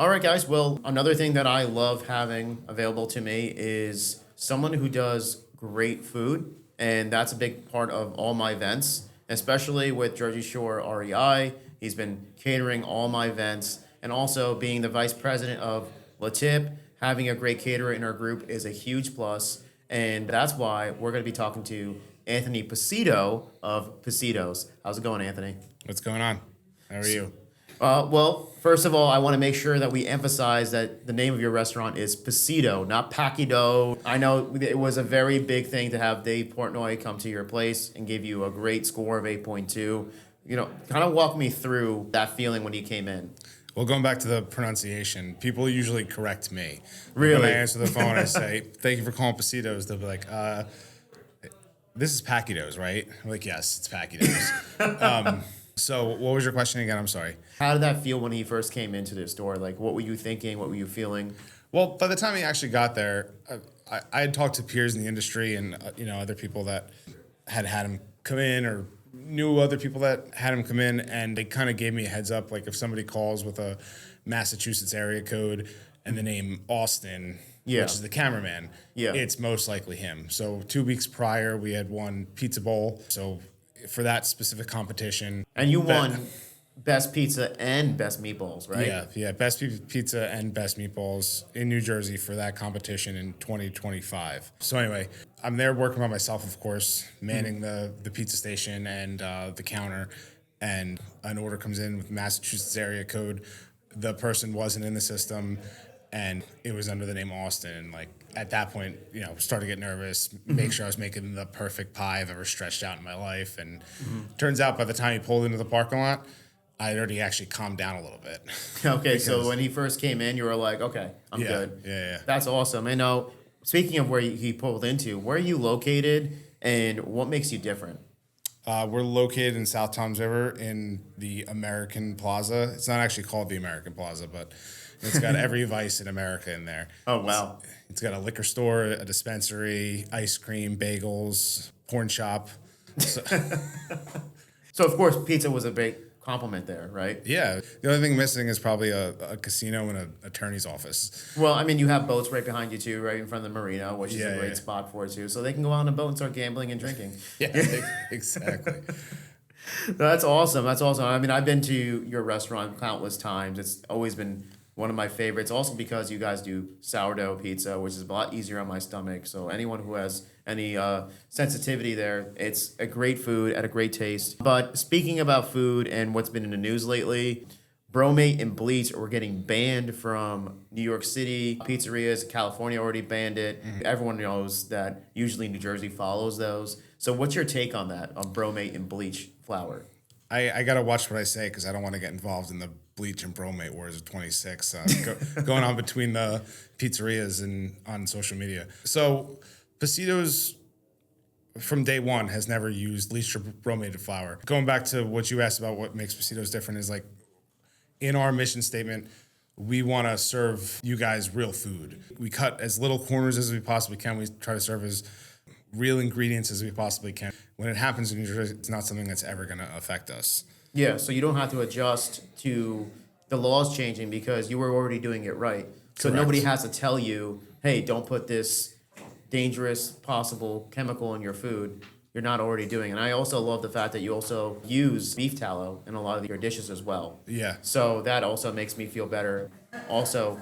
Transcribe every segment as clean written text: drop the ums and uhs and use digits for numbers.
All right, guys. Well, another thing that I love having available to me is someone who does great food. And that's a big part of all my events, especially with Jersey Shore REI. He's been catering all my events and also being the vice president of La Tip. Having a great caterer in our group is a huge plus. And that's why we're going to be talking to Anthony Pacitto of PaciDoughs. How's it going, Anthony? What's going on? How are you? Well, first of all, I want to make sure that we emphasize that the name of your restaurant is Pacitto, not PaciDough. I know it was a very big thing to have Dave Portnoy come to your place and give you a great score of 8.2. Kind of walk me through that feeling when you came in. Well, going back to the pronunciation, people usually correct me. Really? When I answer the phone, I say, "Thank you for calling PaciDoughs." They'll be like, "This is PaciDoughs, right?" I'm like, "Yes, it's PaciDoughs." So what was your question again? I'm sorry. How did that feel when he first came into the store? Like, what were you thinking? What were you feeling? Well, by the time he actually got there, I had talked to peers in the industry and other people that had him come in or knew other people that had him come in, and they kind of gave me a heads up. Like if somebody calls with a Massachusetts area code and the name Austin, Yeah. which is the cameraman, Yeah. it's most likely him. So 2 weeks prior, we had won Pizza Bowl. So for that specific competition, And you won Best Pizza and Best Meatballs, right? yeah, best pizza and best meatballs in New Jersey for that competition in 2025. So anyway, I'm there working by myself, of course, manning the pizza station and the counter, and an order comes in with Massachusetts area code. The person wasn't in the system, and it was under the name Austin. And like at that point, started to get nervous, make sure I was making the perfect pie I've ever stretched out in my life. And turns out by the time he pulled into the parking lot, I had already actually calmed down a little bit. Okay, so when he first came in, you were like, okay, I'm good. Yeah. That's awesome. And now, speaking of where he pulled into, where are you located and what makes you different? We're located in South Toms River in the American Plaza. It's not actually called the American Plaza, but it's got every vice in America in there. Oh, wow. It's got a liquor store, a dispensary, ice cream, bagels, porn shop. So, So, of course, pizza was a big compliment there, right? yeah. The only thing missing is probably a casino and an attorney's office. Well, I mean, you have boats right behind you, too, right in front of the marina, which is a great Yeah. spot for it, too. So they can go out on a boat and start gambling and drinking. Yeah, exactly. That's awesome. That's awesome. I mean, I've been to your restaurant countless times. It's always been one of my favorites. Also because you guys do sourdough pizza, which is a lot easier on my stomach. So anyone who has any sensitivity there, it's a great food at a great taste. But speaking about food and what's been in the news lately, bromate and bleach are getting banned from New York City. Pizzerias, California already banned it. Everyone knows that usually New Jersey follows those. So what's your take on that, on bromate and bleach flour? I got to watch what I say because I don't want to get involved in the bleach and bromate wars of 26 going on between the pizzerias and on social media. So PaciDoughs from day one has never used bleached or bromated flour. Going back to what you asked about what makes PaciDoughs different is like in our mission statement, we want to serve you guys real food. We cut as little corners as we possibly can. We try to serve as real ingredients as we possibly can. When it happens in New Jersey, it's not something that's ever going to affect us. Yeah, so you don't have to adjust to the laws changing because you were already doing it right. So Correct. nobody has to tell you, hey, don't put this dangerous possible chemical in your food. You're not already doing. And I also love the fact that you also use beef tallow in a lot of your dishes as well. Yeah. So that also makes me feel better. Also,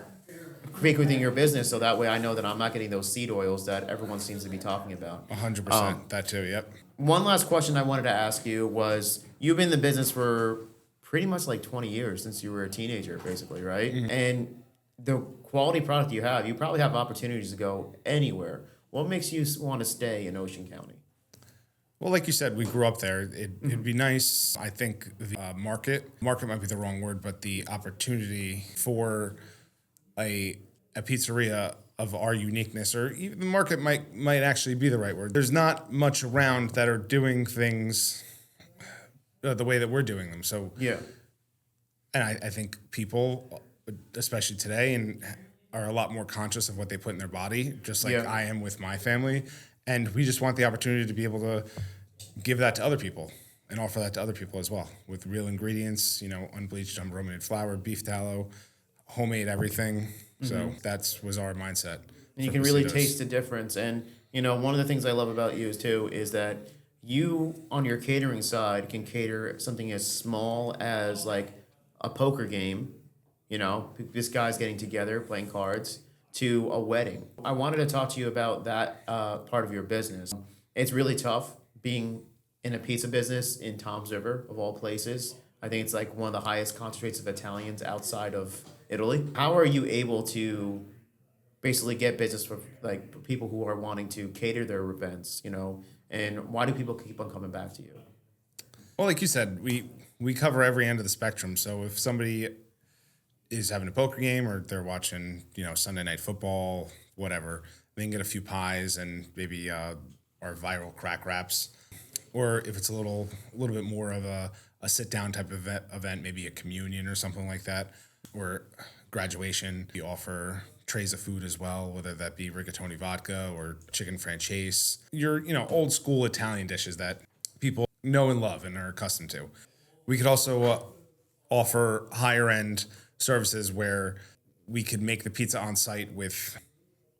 frequenting your business so that way I know that I'm not getting those seed oils that everyone seems to be talking about. 100%. That too, yep. One last question I wanted to ask you was, you've been in the business for pretty much like 20 years since you were a teenager, basically, right? Mm-hmm. And the quality product you have, you probably have opportunities to go anywhere. What makes you want to stay in Ocean County? Well, like you said, we grew up there. It'd be nice. I think the market might be the wrong word, but the opportunity for a pizzeria of our uniqueness, or even the market might actually be the right word. There's not much around that are doing things the way that we're doing them. So yeah, and I think people, especially today, and are a lot more conscious of what they put in their body, just like I am with my family. And we just want the opportunity to be able to give that to other people and offer that to other people as well with real ingredients, unbleached, unbrominated flour, beef tallow, homemade everything. So was our mindset. And you for can really Pacitos. taste the difference. And, you know, one of the things I love about you too is that you, on your catering side, can cater something as small as like a poker game, you know, this guy's getting together, playing cards, to a wedding. I wanted to talk to you about that part of your business. It's really tough being in a pizza business in Tom's River, of all places. I think it's like one of the highest concentrates of Italians outside of Italy. How are you able to basically get business for like people who are wanting to cater their events, you know, and why do people keep on coming back to you? Well, like you said, we cover every end of the spectrum. So if somebody is having a poker game or they're watching, Sunday night football, whatever, they can get a few pies and maybe our viral crack wraps. Or if it's a little bit more of a sit down type of event, maybe a communion or something like that, or graduation, we offer trays of food as well, whether that be rigatoni vodka or chicken franchise, your old school Italian dishes that people know and love and are accustomed to. We could also offer higher end services where we could make the pizza on site with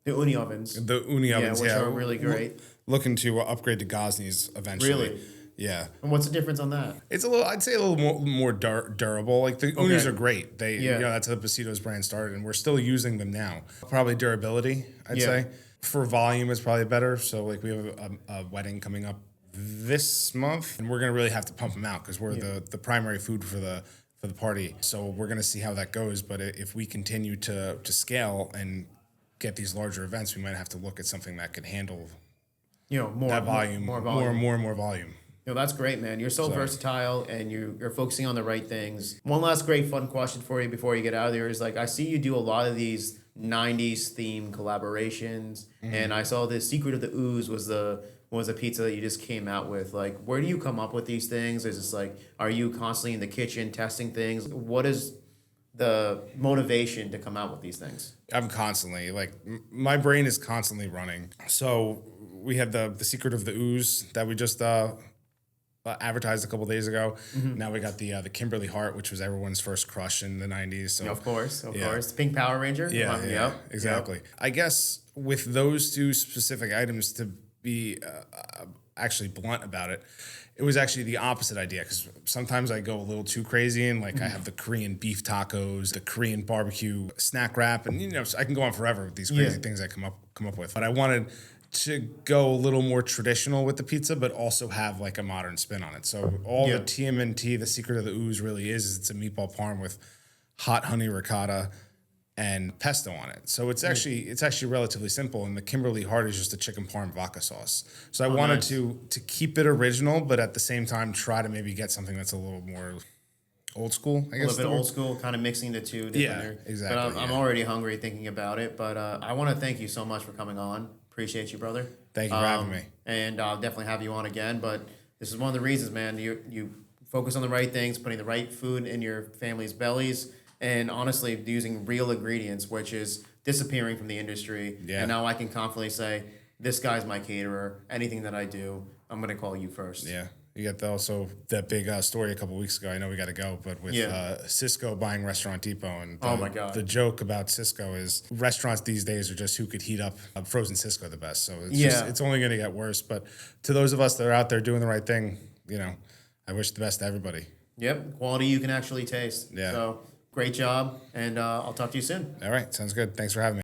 The uni ovens. the uni ovens, which are really great. Looking to upgrade to Gosney's eventually. Really? Yeah. And what's the difference on that? It's I'd say a little more durable. Like the unis are great. That's how the Pacitto's brand started, and we're still using them now. Probably durability, I'd say. For volume, it's probably better. So like we have a wedding coming up this month, and we're gonna really have to pump them out because we're the primary food for the party. So we're gonna see how that goes. But if we continue to scale and get these larger events, we might have to look at something that could handle More volume. more volume. That's great, man. You're so versatile, and you're focusing on the right things. One last great fun question for you before you get out of there is like I see you do a lot of these '90s themed collaborations, and I saw the Secret of the Ooze was a pizza that you just came out with. Like, where do you come up with these things? Is this like, are you constantly in the kitchen testing things? What is the motivation to come out with these things? I'm constantly my brain is constantly running. So we had the Secret of the Ooze that we just advertised a couple days ago. Now we got the Kimberly Heart, which was everyone's first crush in the 90s. So Of course. The Pink Power Ranger. Yeah, exactly. Yep. I guess with those two specific items, to be actually blunt about it, it was actually the opposite idea, because sometimes I go a little too crazy and I have the Korean beef tacos, the Korean barbecue snack wrap, and I can go on forever with these crazy things I come up with. But I wanted to go a little more traditional with the pizza, but also have a modern spin on it. So the TMNT, the Secret of the Ooze, really is it's a meatball parm with hot honey ricotta and pesto on it. So it's actually relatively simple. And the Kimberly Heart is just a chicken parm vodka sauce. So I wanted to keep it original, but at the same time try to maybe get something that's a little more old school, I guess. A little bit old school, kind of mixing the two. Yeah, exactly. But I'm already hungry thinking about it. But I want to thank you so much for coming on. Appreciate you, brother. Thank you for having me. And I'll definitely have you on again. But this is one of the reasons, man. You focus on the right things, putting the right food in your family's bellies, and honestly, using real ingredients, which is disappearing from the industry. Yeah. And now I can confidently say, this guy's my caterer. Anything that I do, I'm going to call you first. Yeah. You got also that big story a couple weeks ago. I know we got to go, but with Cisco buying Restaurant Depot, and oh my God, the joke about Cisco is restaurants these days are just who could heat up frozen Cisco the best. So it's only going to get worse. But to those of us that are out there doing the right thing, I wish the best to everybody. Yep, quality you can actually taste. Yeah. So great job, and I'll talk to you soon. All right, sounds good. Thanks for having me.